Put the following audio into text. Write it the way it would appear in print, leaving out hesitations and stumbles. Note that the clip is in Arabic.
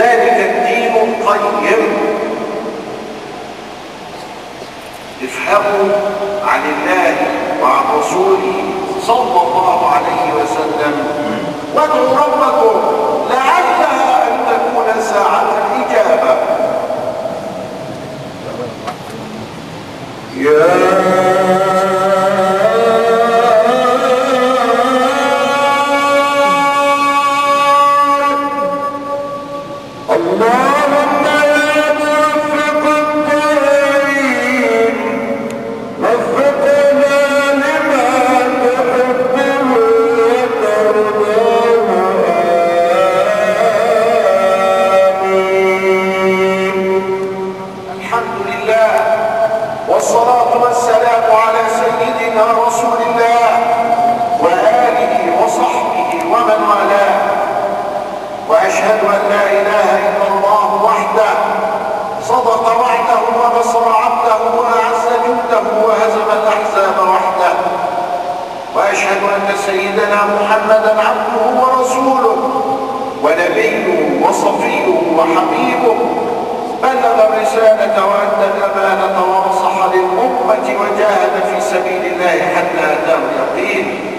ذلك الدين القيم. افهموا عن الله وعن رسوله صلى الله عليه وسلم وادعوا ربكم لعلها ان تكون ساعة الإجابة. والصلاة والسلام على سيدنا رسول الله وآله وصحبه ومن والاه، وأشهد أن لا إله إلا الله وحده صدق وعده ونصر عبده وأعز جنده وهزم الأحزاب وحده، وأشهد أن سيدنا محمدا عبده ورسوله ونبيه وصفيه وحبيبه، بلغ الرسالة وأدى الأمانة ونصح للأمة وجاهد في سبيل الله حتى أتاه اليقين.